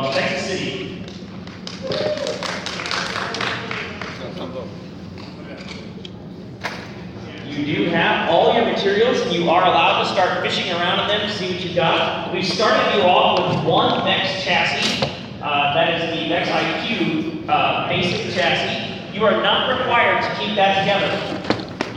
from Texas City. You do have all your materials, and you are allowed to start fishing around in them to see what you've got. We've started you off with one Vex chassis. That is the Vex IQ basic chassis. You are not required to keep that together.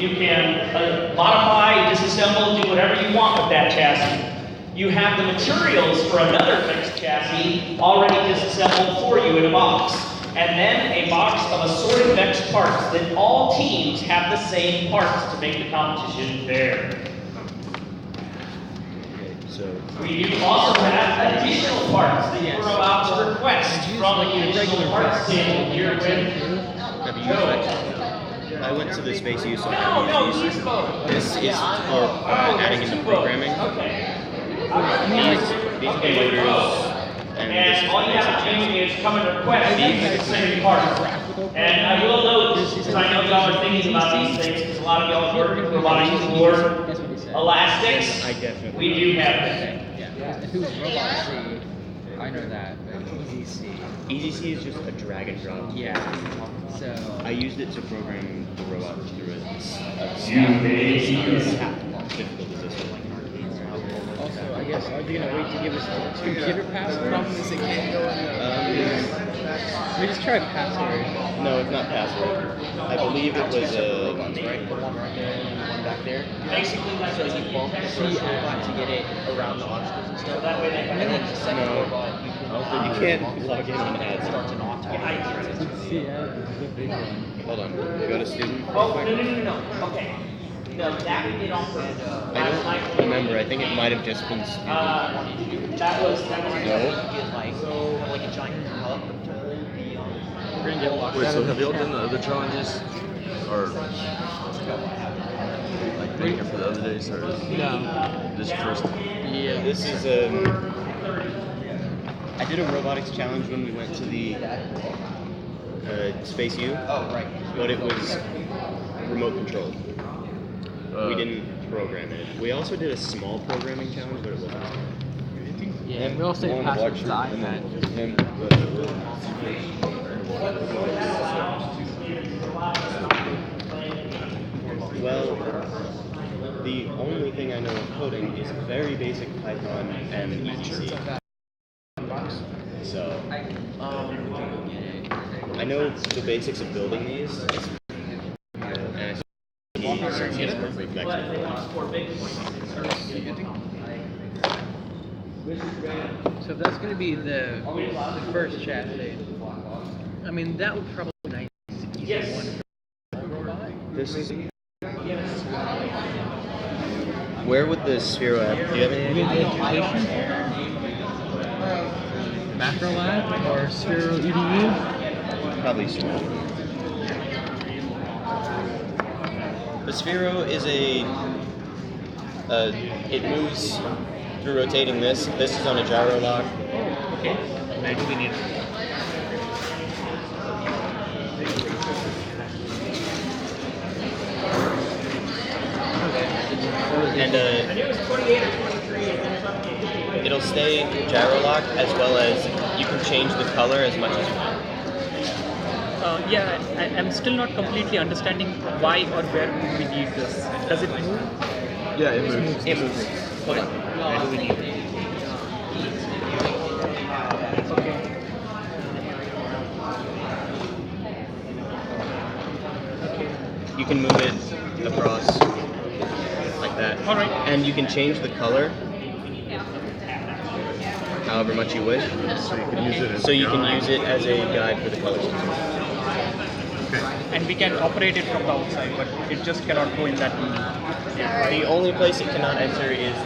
You can modify, disassemble, do whatever you want with that chassis. You have the materials for another Vex chassis already disassembled for you in a box. And then a box of assorted Vex parts that all teams have the same parts to make the competition fair. So we do also have additional parts that you are allowed to request from the additional parts table here with. I went to the Space U, so this is for adding in the programming. These are the motors. And all you have to do is come and request these specific parts. And I will note, because I know y'all are thinking about these things, because a lot of y'all work with robotics for elastics. We do have them. Yeah. If it was Robot C, I know that, but Easy C. Easy C is just a drag and drop. Yeah. So I used it to program the robot through it. Also, I guess, are they going to wait to give us the computer password? Problem is it can't go in we just tried password. No, it's not password. I believe it was the one right there and one back there. Basically, that's so you bump the first robot to get it around the obstacles and stuff. That way they can. And then the second robot, you can't log in on ads. Starts an off to get Hold on. Go to student. Oh, no. Okay. No, that we did on last night. I don't remember. I think it might have just been student. That was no. Like a giant helicopter. Wait, so have y'all done the other challenges? Or like thinking for the other days? Or No. This first time? Yeah. This is I did a robotics challenge when we went to the Space U. Oh, right. But it was remote controlled. We didn't program it. We also did a small programming challenge, but it wasn't. Yeah, we also did password to the iPad. Well, the only thing I know of coding is very basic Python and ETC. So, I know the basics of building these. So if that's going to be the first chassis, I mean, that would probably be nice. Yes. This is. Where would the Sphero app? Do you have any idea? Macro Lab or Sphero EDU? Probably Sphero. The Sphero is it moves through rotating this. This is on a gyro lock. Okay. Where do we need it? And it'll stay gyro lock as well as you can change the color as much as you want. I'm still not completely understanding why or where we need this. Does it move? Yeah, it moves. It moves. Okay. Where do we need it? Okay. You can move it across like that. All right. And you can change the color however much you wish. So you can use it as So you can use it as a guide for the color scheme. And we can operate it from the outside, but it just cannot go in that room. The only place it cannot enter is the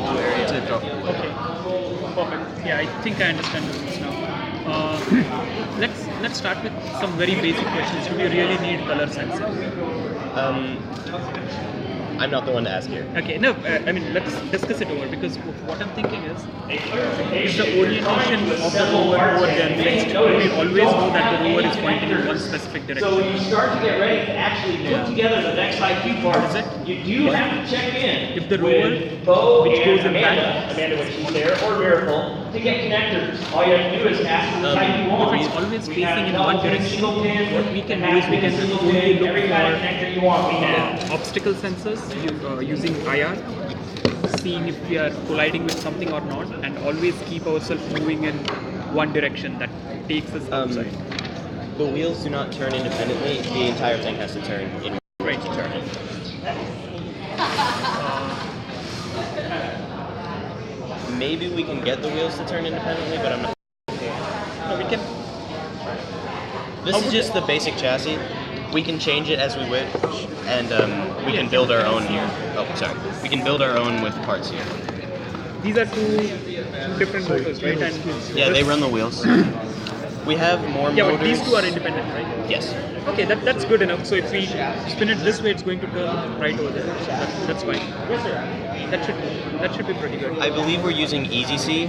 blue area. Okay, perfect. Yeah, I think I understand this now. Let's start with some very basic questions. Do we really need color sensing? I'm not the one to ask here. Okay, no, I mean, let's discuss it over, because what I'm thinking is the orientation of the rover over the next, we always know that the rover is pointing in one specific direction. So when you start to get ready to actually put together the next IQ parts, you do have to check in if the rover, with Bo which and goes in Amanda when she's there, or Miracle, To get connectors, all you have to do is ask for the type you want. If it's always We facing have in one direction, single pin, what we can do is we can single only pin, look every kind of for connector you want. We have. obstacle sensors using IR, seeing if we are colliding with something or not, and always keep ourselves moving in one direction that takes us outside. The wheels do not turn independently. The entire thing has to turn in order to turn it. Maybe we can get the wheels to turn independently, but I'm not. No, we can. This is just the basic chassis. We can change it as we wish, and we can build our own here. Oh, sorry. We can build our own with parts here. These are two different motors, right? And Yeah, they run the wheels. We have more Yeah, motors. but these two are independent, right? Yes. Okay, that's good enough. So if we spin it this way, it's going to turn right over there. So that's fine. That should be pretty good. I believe we're using EasyC,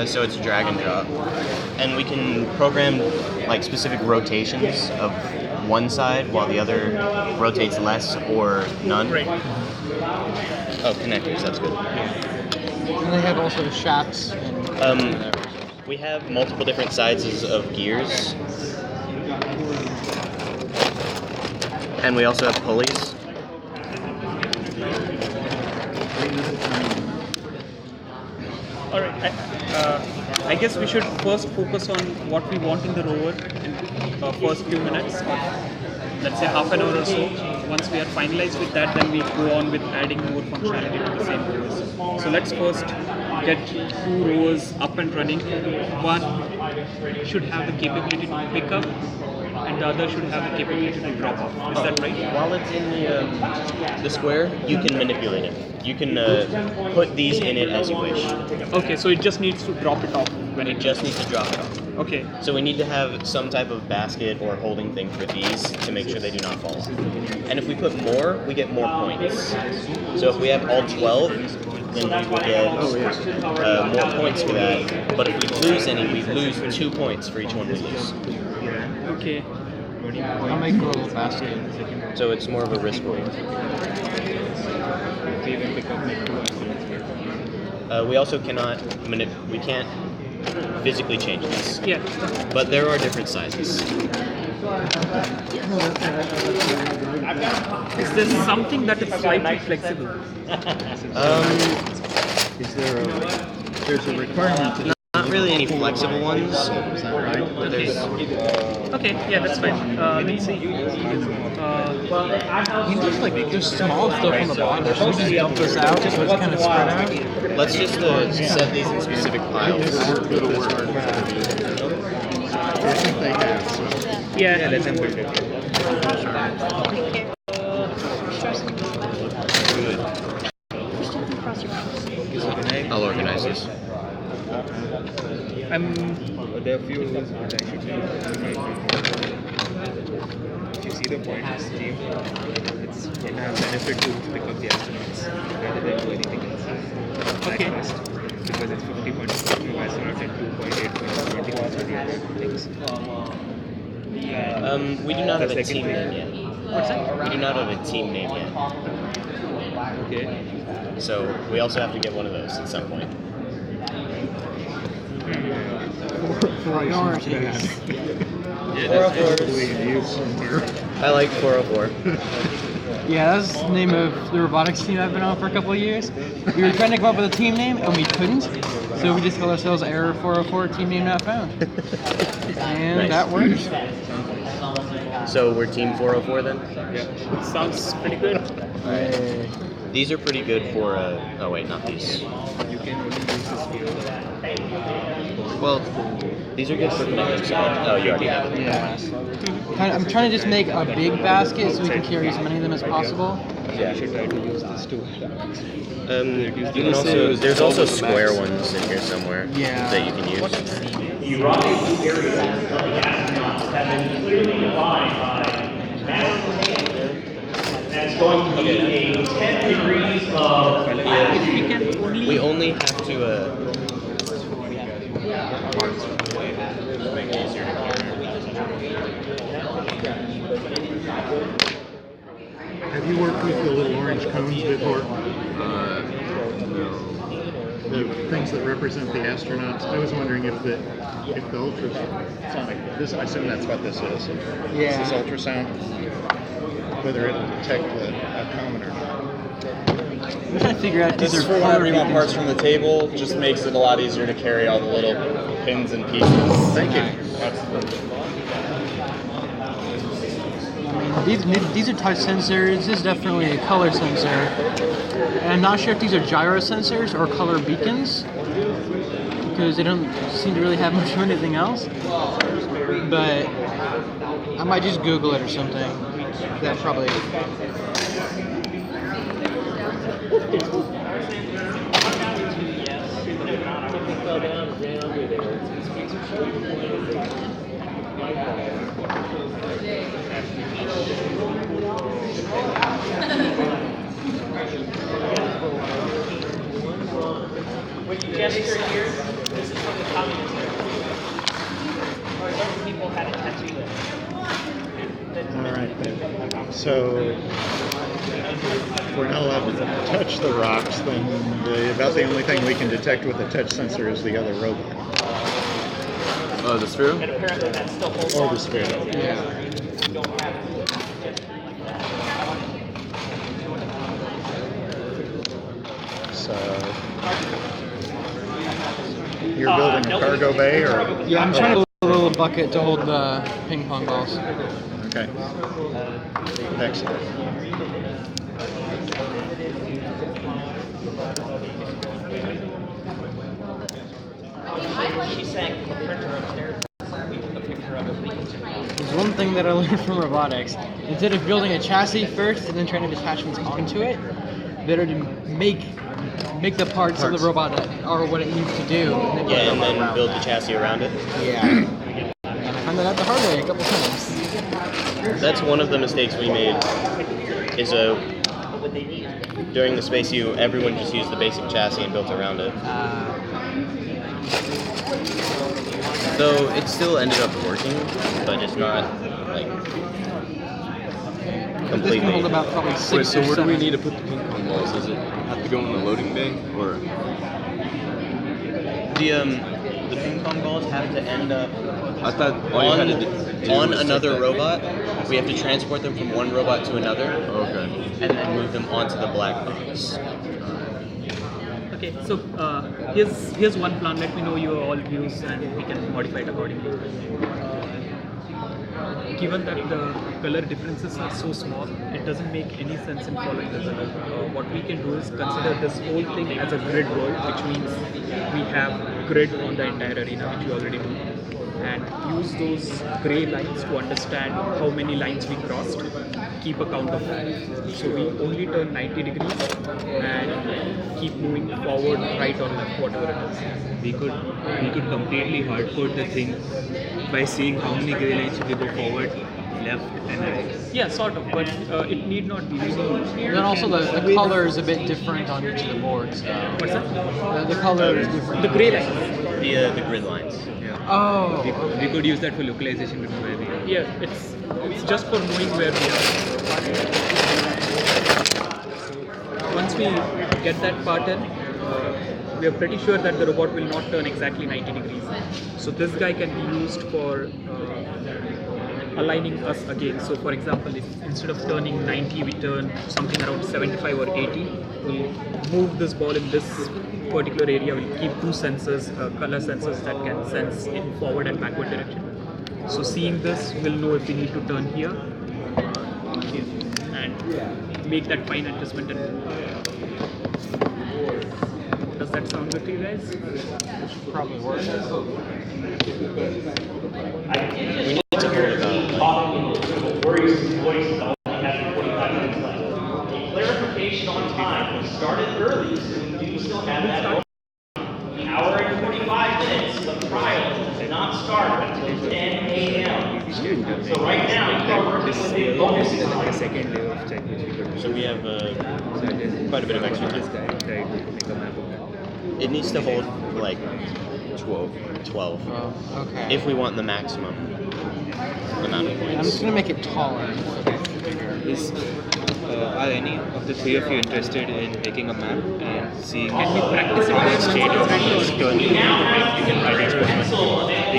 so it's drag and drop, and we can program like specific rotations of one side while the other rotates less or none. Right. Oh, connectors. That's good. And they have also shafts. And We have multiple different sizes of gears, and we also have pulleys. All right. I guess we should first focus on what we want in the rover in first few minutes, or let's say half an hour or so. Once we are finalized with that, then we go on with adding more functionality to the same rovers. So let's first get two rovers up and running. One should have the capability to pick up, and the other should have the capability to drop off. Is that right? While it's in the square, you can manipulate it. You can put these in it as you wish. Okay, so it just needs to drop it off when It it just needs to drop it off. Okay. So we need to have some type of basket or holding thing for these to make sure they do not fall off. And if we put more, we get more points. So if we have all 12, then we will get more points for that. But if we lose any, we lose 2 points for each one we lose. Okay. I'll make a little basket. So it's more of a risk reward. We also cannot we can't physically change this. Yeah. But there are different sizes. Is there something that is slightly flexible? Is there there's a requirement to Not really any flexible ones. is that right? There's Okay, yeah, that's fine. Let's see. Just like there's small stuff on the bottom. Should we just dump this out so it's kind of spread out? Let's just set these in specific piles. I think they have. So. Yeah, let them build it. I'll organize this. There are few rules which I should know. If you see the point of scheme, it's in a benefit to pick up the astronauts rather than do anything else. Okay. First, because it's 50 points for the astronaut and 2.8 points for the other things. We do not have a The team second name yet. What's that? We do not have a team name yet. Okay. So we also have to get one of those at some point. Priorities. I like 404. Yeah, that's the name of the robotics team I've been on for a couple of years. We were trying to come up with a team name and we couldn't, so we just called ourselves Error 404 Team Name Not Found. And Nice. that works. So we're team 404 then? Yeah. Sounds pretty good. These are pretty good for, oh wait, not these. You can only use this field. Well, these are good for connecting someone. Oh, you already have it. Yeah. I'm trying to just make a big basket so we can carry as many of them as possible. Yeah. You should try to use this too. You can also, there's also square ones in here somewhere Yeah. that you can use. The rendezvous areas of the astronauts have been clearly defined by massive. That's going to be a 10 degrees of latitude. We only have to, Have you worked with the little orange cones before? No. The things that represent the astronauts. I was wondering if the ultrasonic, I assume that's what this is. Yeah. This is ultrasound. Whether it'll detect a comet or not. I'm trying to figure out This these is are for color whenever you want beacons. parts from the table. Just makes it a lot easier to carry all the little pins and pieces. Thank you. I mean, these are touch sensors. This is definitely a color sensor. And I'm not sure if these are gyro sensors or color beacons, because they don't seem to really have much of anything else. But I might just Google it or something. That probably. When you gesture here, this is from the communist era. Or those people had a tattoo there. All right, then. So if we're not allowed to touch the rocks, then about the only thing we can detect with a touch sensor is the other robot. Oh, the sphere? And apparently that still holds Or on. the sphere. Yeah. You don't have it. So you're building a cargo bay, or Yeah, I'm trying to build a little bucket to hold the ping pong balls. okay. Excellent. She's saying the printer upstairs. We took a picture of it. We can check it out. There's one thing that I learned from robotics. Instead of building a chassis first and then trying to attachments onto it, better to make the parts of the robot that are what it needs to do. And Yeah, and build the robot then around build the that. chassis around it. Yeah. And I found that out the hard way a couple times. That's one of the mistakes we made. Is during the Space U, everyone just used the basic chassis and built around it. Though it still ended up working, but it's not like This completely. can hold about probably 6 Wait, so or where do 7. we need to put the ping pong balls? Does it have to go in the loading bay, or? The ping pong balls have to end up I thought all you had to do on was take another that- robot. We have to transport them from one robot to another, Okay. and then move them onto the black box. Okay, so here's one plan. Let me know your all views, and we can modify it accordingly. Given that the color differences are so small, it doesn't make any sense in following the color. What we can do is consider this whole thing as a grid world, which means we have grid on the entire arena, which we already do, and use those gray lines to understand how many lines we crossed, keep a count of that. So we only turn 90 degrees and keep moving forward, right or left, whatever it is. We could completely hardcode the thing by seeing how many gray lines should we go forward, left, and right. Yeah, sort of, but it need not be really. And then also the color is a bit different on each of the boards. What's that? The color is different. The gray lines. The grid lines. Yeah. Oh. We could use that for localization to know where we are. Yeah, it's just for knowing where we are. Once we get that part in, we are pretty sure that the robot will not turn exactly 90 degrees. So this guy can be used for aligning us again. So for example, if instead of turning 90, we turn something around 75 or 80, we'll move this ball in this particular area. We'll keep two sensors, color sensors that can sense in forward and backward direction. So seeing this, we'll know if we need to turn here and make that fine adjustment. Does that sound good to you guys? Probably works. I did just hear me talking with a worrisome voice that only has 45 minutes left. A clarification on time. We started early, so we do still have that hour and 45 minutes. The trial did not start until 10 a.m. So right now, you are working with a bonus The time. second layer of check which we could do. So we have quite a bit of extra This time. guy tried to make a map of that. It needs to hold like 12 Oh, okay. if we want the maximum amount of I'm points. just gonna make it taller. This are any of the three of you interested in making a map and seeing Can we practice it in state of Photoshop? you can write experiments. We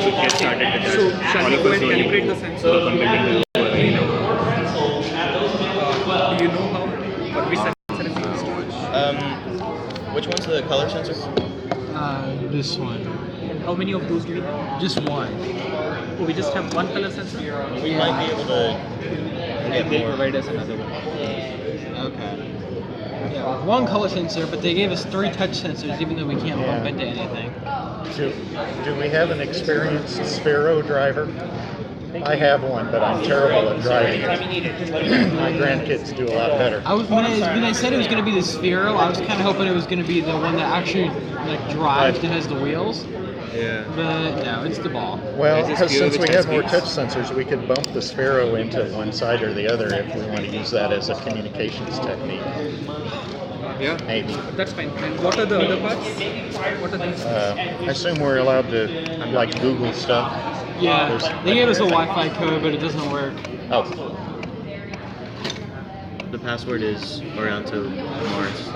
could get started with that. So shall All we of go us and only calibrate the sensor? work on building the Do you know how or which sensor is used? Which one's the color sensor? This one. And how many of those do we have? Just one. Oh, we just have one color sensor? We might be able to get they more. provide us another one. Okay. Yeah, one color sensor, but they gave us 3 touch sensors, even though we can't bump Yeah. into anything. Do we have an experienced Sparrow driver? I have one, but I'm terrible at driving it. My grandkids do a lot better. I was when I said it was going to be the Sphero, I was kind of hoping it was going to be the one that actually like drives and has the wheels. Yeah. But no, it's the ball. Well, Is this because gear since which we has have more speeds? touch sensors, we could bump the Sparrow into one side or the other if we want to use that as a communications technique. Yeah. Maybe. That's fine. And what are the other parts? What are these? I assume we're allowed to like Google stuff. Yeah, There's- they gave us a Wi-Fi code, but it doesn't work. Oh, The password is Orion to Mars.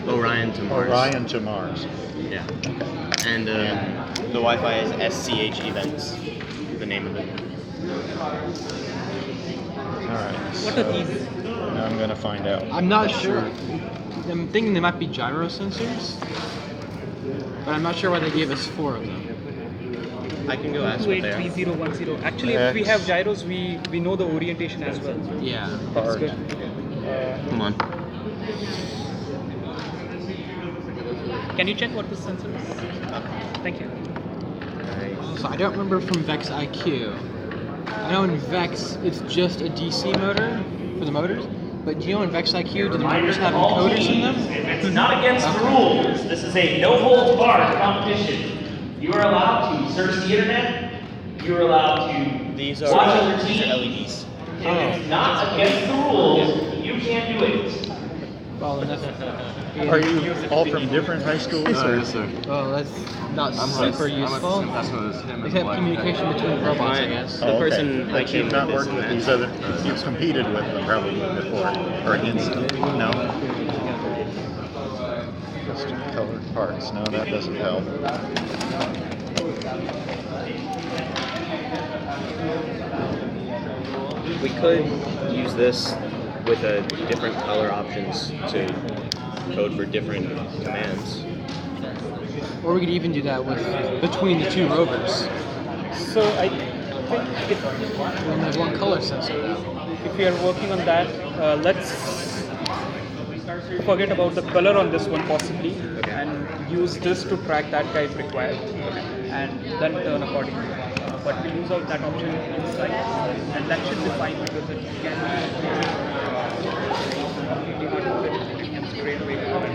Orion to Mars. Orion to Mars. Yeah. And the Wi-Fi is SCH events. The name of it. All right. What are these? I'm going to find out. I'm not sure. I'm thinking they might be gyro sensors, but I'm not sure why they gave us 4 of them. I can go ask what they are. 283010. Actually, if we have gyros, we know the orientation as well. Yeah. That's good. Come on. Can you check what this sensor is? Thank you. So I don't remember from Vex IQ. I know in Vex it's just a DC motor for the motors, but do you know in Vex IQ do the motors have encoders in them? It's not against the rules. This is a no holds barred competition. You are allowed to search the internet. You are allowed to These watch are other these are teams. LEDs. If it's not against the rules, you can't do it. Well, then Are you all from different high schools? Or? Yes, sir. well, that's not super useful. Except communication between robots, I guess. The person I But came you've not with worked is with Matt. these other, you've competed with them probably before, or against them. No? Just colored parts. No, that doesn't help. We could use this with different color options to code for different commands. Or we could even do that with between the 2 rovers. So I think We only have 1 color sensor now. if we are working on that, let's forget about the color on this one possibly, and use this to track that guy if required, and then turn accordingly. But we lose out that option inside, and that should be fine because it can be completely hard to fit. It can straight away go and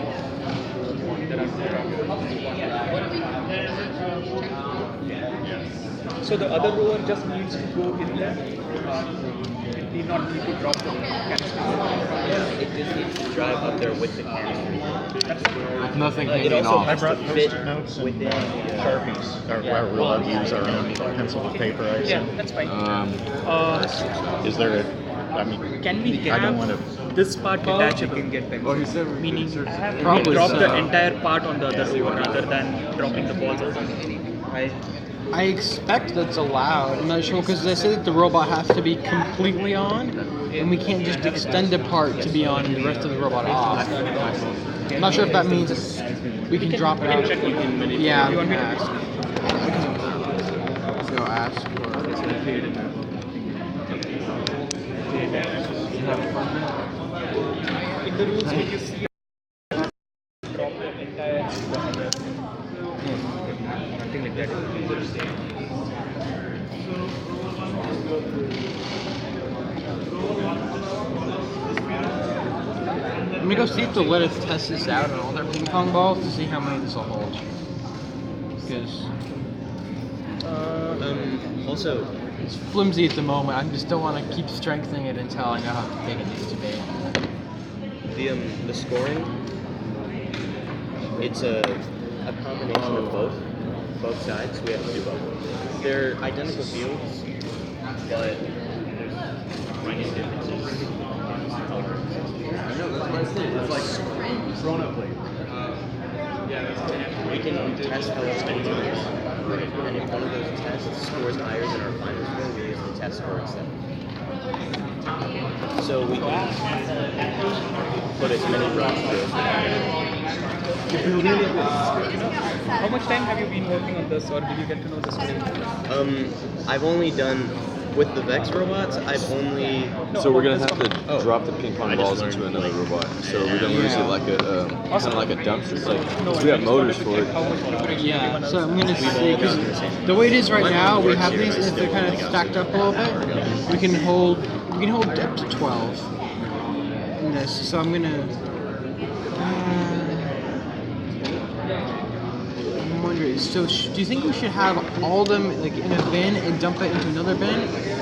there are so the other rower just needs to go in there. It need not need to drop the canister. It just needs to drive up there with the canister. Nothing It hanging also off. I has brought to fit post-it notes and within the Sharpies. Or we're allowed to use our own pencil and paper, I Yeah, assume. that's fine. Is there a, I mean, Can we I don't have want to, this part detachable? Meaning Probably drop so. the entire part on the other rower rather than dropping the balls or something. I expect that's allowed. I'm not sure because they say that the robot has to be completely on, and we can't just extend a part to be on and the rest of the robot off. I'm not sure if that means we can drop it out. Yeah, You want me to ask. Go ask for In the rules, when you see drop the entire something like that. I'm gonna go see if the let us test this out on all their ping pong balls to see how many this will hold. Because Also, it's flimsy at the moment. I just don't want to keep strengthening it until I know how big it needs to be. the scoring, it's a combination of both sides. We have to do both. They're identical fields, but there's minor differences. We can test however many times, and if one of those tests scores higher than our final score, we use the test score instead. So we can put as many rocks through as we can. How much time have you been working on this, or did you get to know this today? I've only done, with the Vex robots, I've only... So we're gonna have to drop the ping pong balls into another robot. So we're gonna use it like a kind of like a dumpster. It's like 'cause we have motors for it. Yeah, so I'm gonna see, because the way it is right now, we have these, and if they're kind of stacked up a little bit, we can hold up to 12 in this. So I'm gonna. I'm wondering. So do you think we should have all of them like in a bin and dump it into another bin,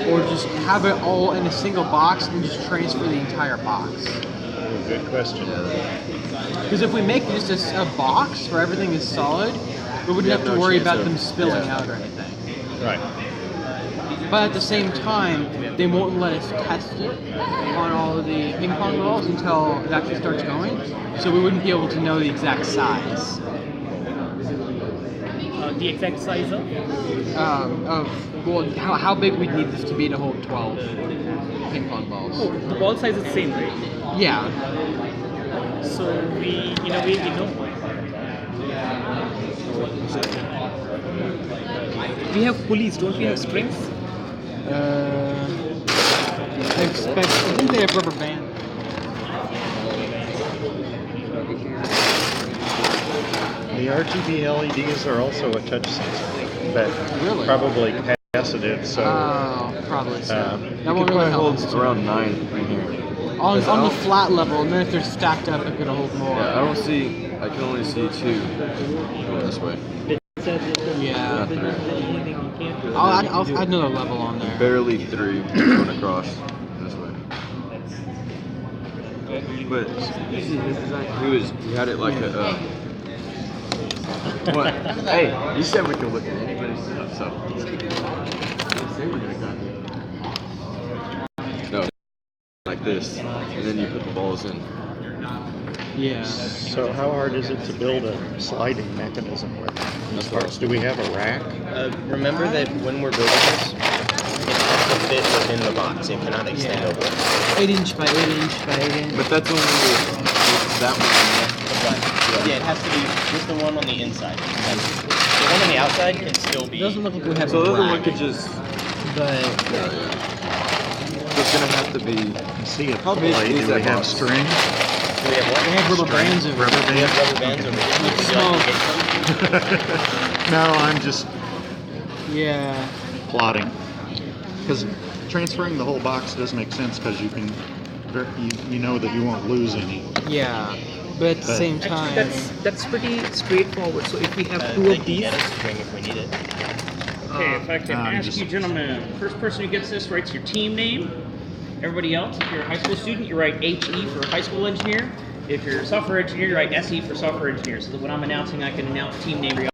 or just have it all in a single box and just transfer the entire box? Good question. Because if we make just a box where everything is solid, we wouldn't have to worry about them spilling out or anything. Right. But at the same time, they won't let us test it on all of the ping pong balls until it actually starts going. So we wouldn't be able to know the exact size. The exact size of? How big we'd need this to be to hold 12 ping pong balls. Oh, the ball size is the same, right? Yeah. So we, in a way, we know. We have pulleys, don't we have springs? I think they have rubber band. The RGB LEDs are also a touch sensor, but Really? probably capacitive. So Probably so. Uh, That won't really help. Holds around 9 right here. On the flat level, and then if they're stacked up, it could hold more. Yeah, I don't see. I can only see 2 going this way. Yeah. Not 3. I'll add another level on there. Barely 3 going across this way. But we had it like a. What? Hey, you said we could look at anybody's stuff, so. Say we're gonna got it. No, like this, and then you put the balls in. Yeah. So how hard is it to build a sliding mechanism with these parts? Do we have a rack? Remember that when we're building this, it has to fit within the box. It cannot extend over. 8 inch by 8 inch by 8 inch. But that's only that one. Yeah, it has to be just the one on the inside. The one on the outside can still be. It doesn't look like we have So a the other rack, one could just. but So it's gonna have to be. See a How pulley. big is Do we that have box? string? Do we have what? we have rubber bands over Rubber it. We have rubber bands over here. Would you like to get some? No, I'm just Yeah. plotting. Because transferring the whole box does make sense because you can, you know that you won't lose any. Yeah. But at the same time, That's pretty straightforward. So if we have They 2 can of these, get a string if we need it. Okay, if I can ask just- you gentlemen, first person who gets this writes your team name. Everybody else, if you're a high school student, you write HE for high school engineer. If you're a software engineer, you write SE for software engineer. So that when I'm announcing, I can announce team name.